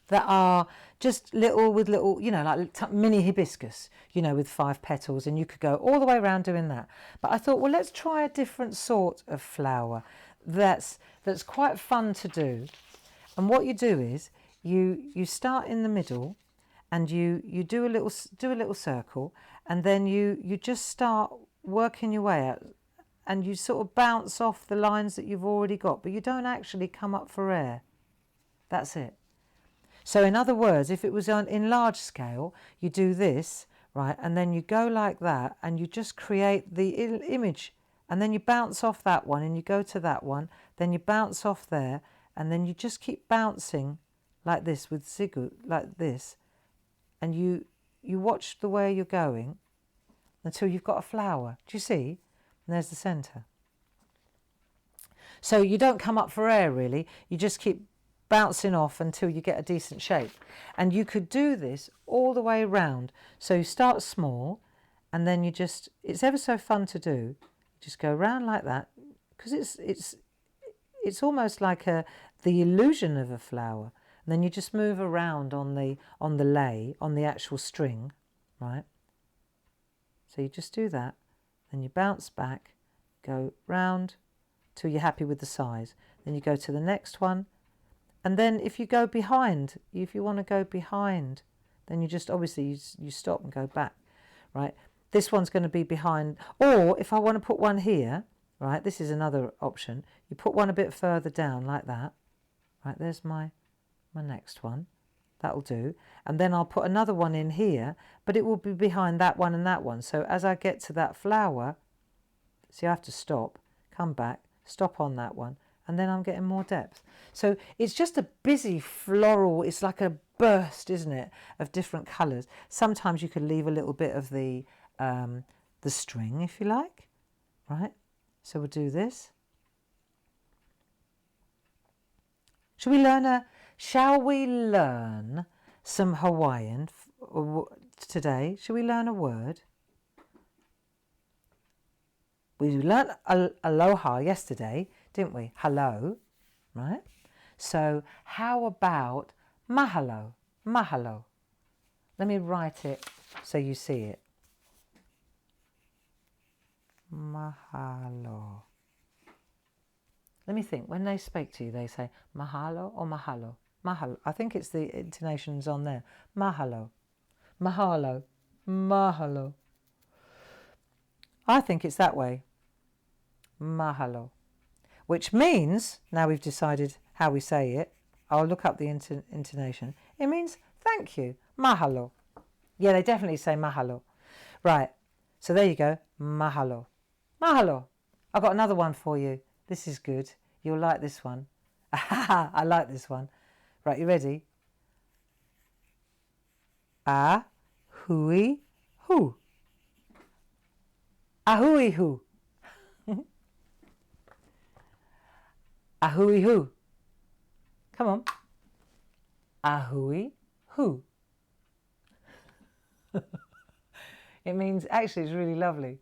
A: that are just little with little, you know, like mini hibiscus, you know, with 5 petals, and you could go all the way around doing that. But I thought, well, let's try a different sort of flower that's quite fun to do. And what you do is you start in the middle and you do a little circle, and then you just start working your way out, and you sort of bounce off the lines that you've already got, but you don't actually come up for air. That's it. So in other words, if it was in large scale, you do this, right, and then you go like that, and you just create the image, and then you bounce off that one, and you go to that one, then you bounce off there, and then you just keep bouncing like this with zigzag, like this, and you watch the way you're going until you've got a flower. Do you see? And there's the centre. So you don't come up for air, really. You just keep bouncing off until you get a decent shape. And you could do this all the way around. So you start small, and then you just, it's ever so fun to do. Just go around like that, because it's almost like the illusion of a flower. And then you just move around on the lei, on the actual string, right? So you just do that, then you bounce back, go round till you're happy with the size. Then you go to the next one. And then if you go behind, if you want to go behind, then you just obviously you stop and go back, right? This one's going to be behind. Or if I want to put one here, right, this is another option. You put one a bit further down like that. Right, there's my next one. That'll do. And then I'll put another one in here, but it will be behind that one and that one. So as I get to that flower, see, I have to stop, come back, stop on that one, and then I'm getting more depth. So it's just a busy floral, it's like a burst, isn't it, of different colours. Sometimes you could leave a little bit of the string, if you like, right? So we'll do this. Shall we learn some Hawaiian today? Shall we learn a word? We learned aloha yesterday, didn't we? Hello, right? So how about mahalo? Mahalo. Let me write it so you see it. Mahalo. Let me think. When they speak to you, they say mahalo or mahalo? Mahalo. I think it's the intonations on there. Mahalo. Mahalo. Mahalo. I think it's that way. Mahalo. Which means, now we've decided how we say it, I'll look up the intonation. It means thank you. Mahalo. Yeah, they definitely say mahalo. Right. So there you go. Mahalo. Mahalo. I've got another one for you. This is good. You'll like this one. I like this one. Right, you ready? A hui hu. A hui hu. A hui hu. Come on. A hui hu. It means, actually, it's really lovely.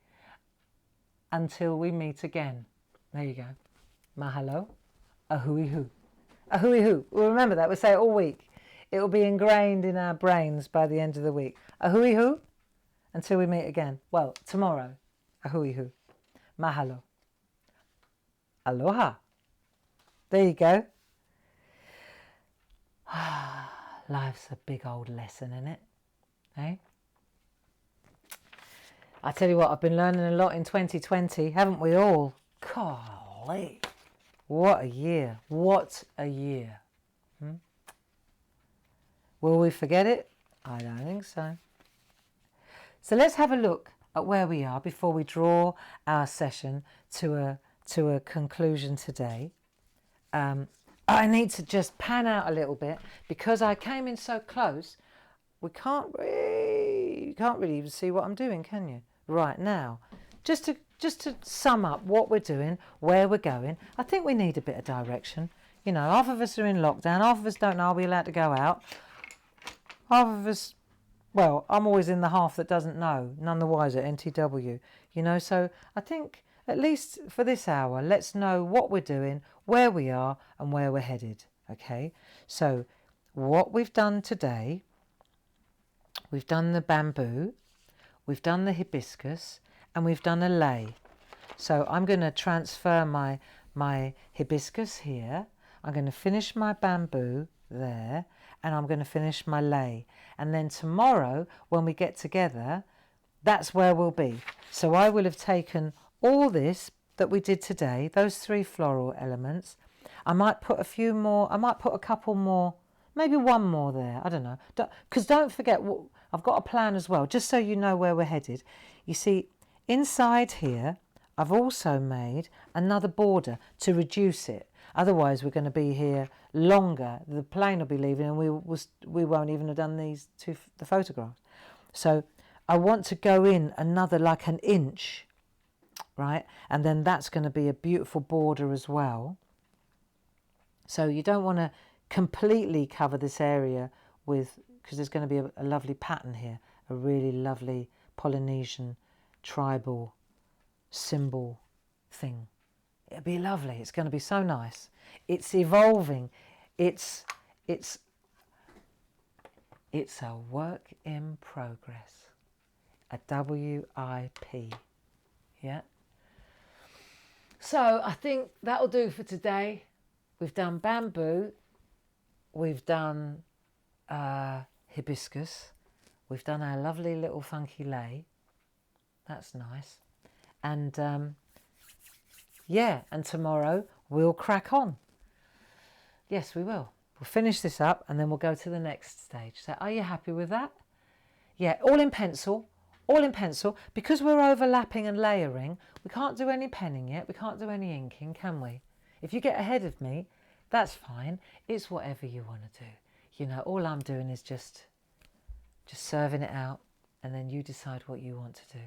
A: Until we meet again. There you go. Mahalo. A hui hu. A hui hu. We'll remember that. We'll say it all week. It will be ingrained in our brains by the end of the week. A hui hu. Until we meet again. Well, tomorrow. A hui hu. Mahalo. Aloha. There you go. Life's a big old lesson, isn't it? Eh? I tell you what, I've been learning a lot in 2020, haven't we all? Golly. What a year. What a year. Will we forget it? I don't think so. So let's have a look at where we are before we draw our session to a conclusion today. I need to just pan out a little bit because I came in so close. You can't really even see what I'm doing, can you? Right now, just to sum up what we're doing, where we're going, I think we need a bit of direction. You know, half of us are in lockdown, half of us don't know, are we allowed to go out? Half of us, well, I'm always in the half that doesn't know, none the wiser, NTW. You know, so I think at least for this hour, let's know what we're doing, where we are and where we're headed, okay? So what we've done today, we've done the bamboo, we've done the hibiscus, and we've done a lei. So I'm going to transfer my hibiscus here. I'm going to finish my bamboo there, and I'm going to finish my lei. And then tomorrow, when we get together, that's where we'll be. So I will have taken all this that we did today, those 3 floral elements. I might put a few more, I might put a couple more, maybe one more there, I don't know. Because don't forget, I've got a plan as well, just so you know where we're headed. You see, inside here, I've also made another border to reduce it. Otherwise, we're going to be here longer. The plane will be leaving and we won't even have done the photographs. So I want to go in another, like an inch, right? And then that's going to be a beautiful border as well. So you don't want to completely cover this area with, because there's going to be a lovely pattern here, a really lovely Polynesian tribal symbol thing. It'll be lovely. It's going to be so nice. It's evolving. It's a work in progress. A WIP. Yeah. So I think that'll do for today. We've done bamboo. We've done hibiscus. We've done our lovely little funky lei. That's nice. And yeah, and tomorrow we'll crack on. Yes, we will. We'll finish this up and then we'll go to the next stage. So are you happy with that? Yeah, all in pencil. All in pencil. Because we're overlapping and layering, we can't do any penning yet. We can't do any inking, can we? If you get ahead of me, that's fine. It's whatever you want to do. You know, all I'm doing is just serving it out, and then you decide what you want to do.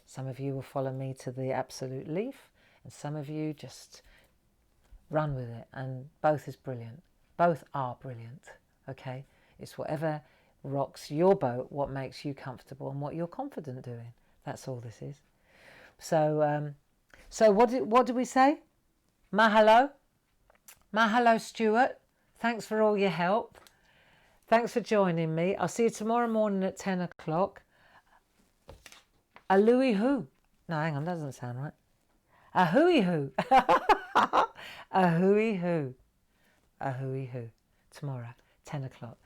A: Some of you will follow me to the absolute leaf, and some of you just run with it, and both is brilliant. Both are brilliant, okay? It's whatever rocks your boat, what makes you comfortable and what you're confident doing. That's all this is. So what do we say? Mahalo. Mahalo, Stuart. Thanks for all your help. Thanks for joining me. I'll see you tomorrow morning at 10 o'clock. A Louis Hoo. No, hang on, that doesn't sound right. A hooey hoo. A hooey hoo. A hooey hoo. Tomorrow, 10 o'clock.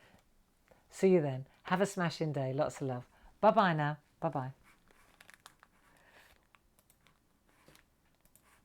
A: See you then. Have a smashing day. Lots of love. Bye-bye now. Bye-bye.